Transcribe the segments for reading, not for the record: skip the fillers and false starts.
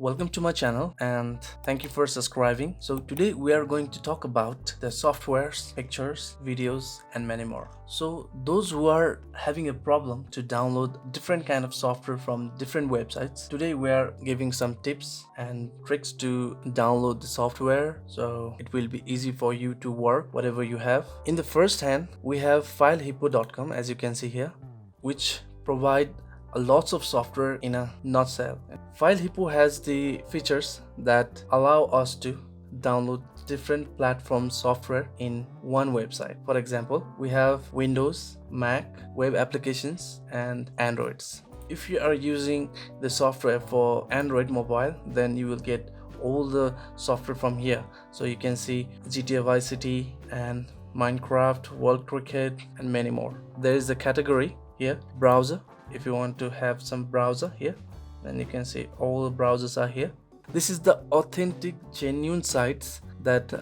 welcome to my channel and thank you for subscribing. So today we are going to talk about the softwares, pictures, videos and many more. So those who are having a problem to download different kind of software from different websites, today we are giving some tips and tricks to download the software so it will be easy for you to work whatever you have. In the first hand we have filehippo.com, as you can see here, which provide lots of software in a nutshell. FileHippo has the features that allow us to download different platform software in one website. For example, we have Windows, Mac, web applications and Androids. If you are using the software for Android mobile, then you will get all the software from here. So you can see GTA Vice City and Minecraft, World Cricket and many more. There is a category here, browser. If you want to have some browser here, then you can see all the browsers are here. This is the authentic, genuine sites that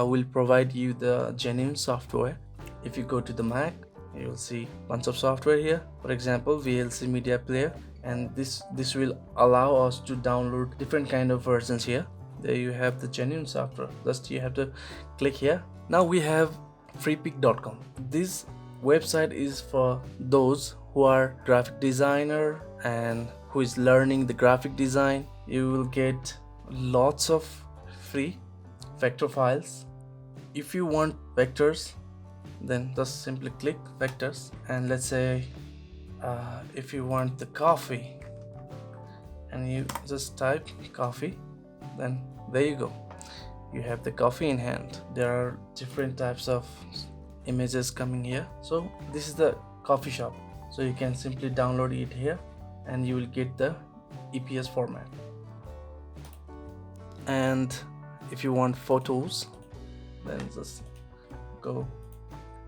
will provide you the genuine software. If you go to the Mac, you will see bunch of software here. For example, VLC Media Player, and this will allow us to download different kind of versions here. There you have the genuine software. Just you have to click here. Now we have freepik.com. This website is for those who are graphic designer and who is learning the graphic design. You will get lots of free vector files. If you want vectors, then just simply click vectors, and let's say if you want the coffee, and you just type coffee, then there you go, you have the coffee in hand. There are different types of images coming here. So this is the coffee shop, so you can simply download it here and you will get the EPS format. And if you want photos, then just go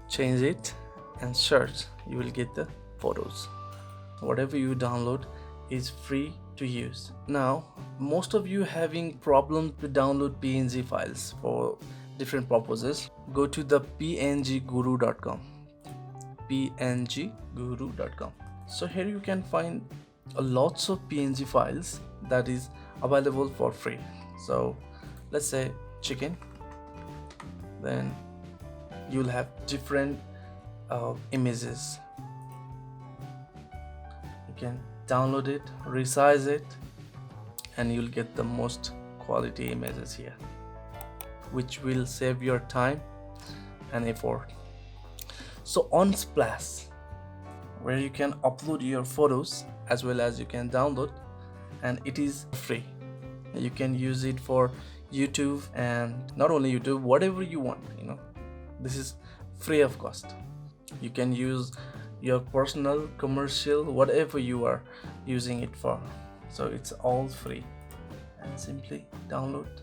change it and search, you will get the photos. Whatever you download is free to use. Now most of you having problem to download PNG files for different purposes, go to the pngguru.com. pngguru.com. So here you can find lots of PNG files that is available for free. So let's say chicken, then you'll have different images. You can download it, resize it, and you'll get the most quality images here, which will save your time and effort. So on Splash, where you can upload your photos as well as you can download, and it is free. You can use it for YouTube, and not only YouTube, whatever you want, this is free of cost. You can use your personal, commercial, whatever you are using it for. So it's all free, and simply download.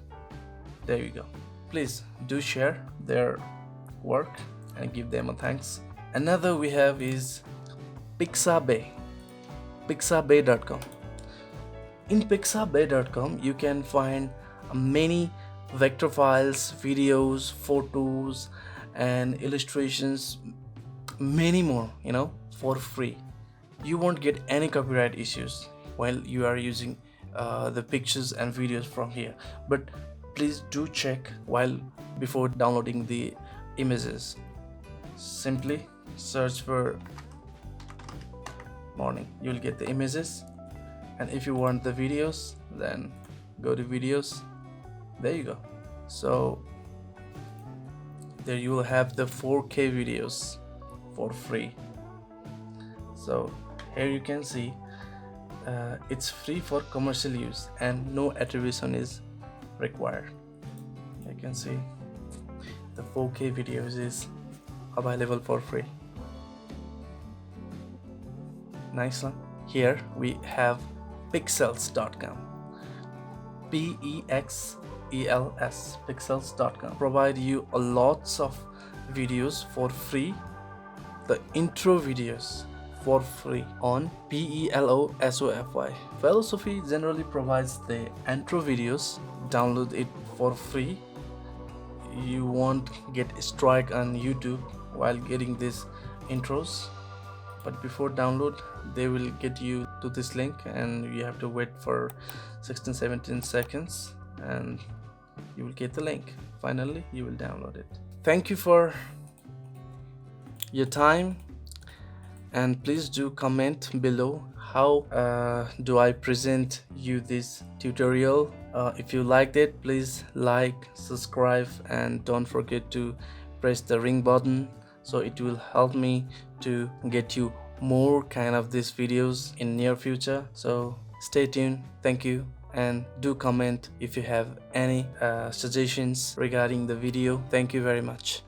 There you go. Please do share their work and give them a thanks. Another we have is Pixabay, pixabay.com. In pixabay.com you can find many vector files, videos, photos and illustrations, many more, for free. You won't get any copyright issues while you are using the pictures and videos from here. But please do check before downloading the images. Simply search for morning, you will get the images, and if you want the videos, then go to videos. There you go. So there you will have the 4K videos for free. So here you can see it's free for commercial use and no attribution is required. You can see the 4K videos is available for free. Nice one. Here we have pixels.com. PEXELS, pixels.com. Provide you a lots of videos for free. The intro videos for free on PELOSOFY. Philosophy generally provides the intro videos. Download it for free. You won't get a strike on YouTube while getting these intros. but before download they will get you to this link and you have to wait for 16-17 seconds and you will get the link. Finally you will download it. Thank you for your time, and please do comment below how do I present you this tutorial. If you liked it, please like, subscribe, and don't forget to press the ring button, so it will help me to get you more kind of these videos in near future. So stay tuned. Thank you, and do comment if you have any suggestions regarding the video. Thank you very much.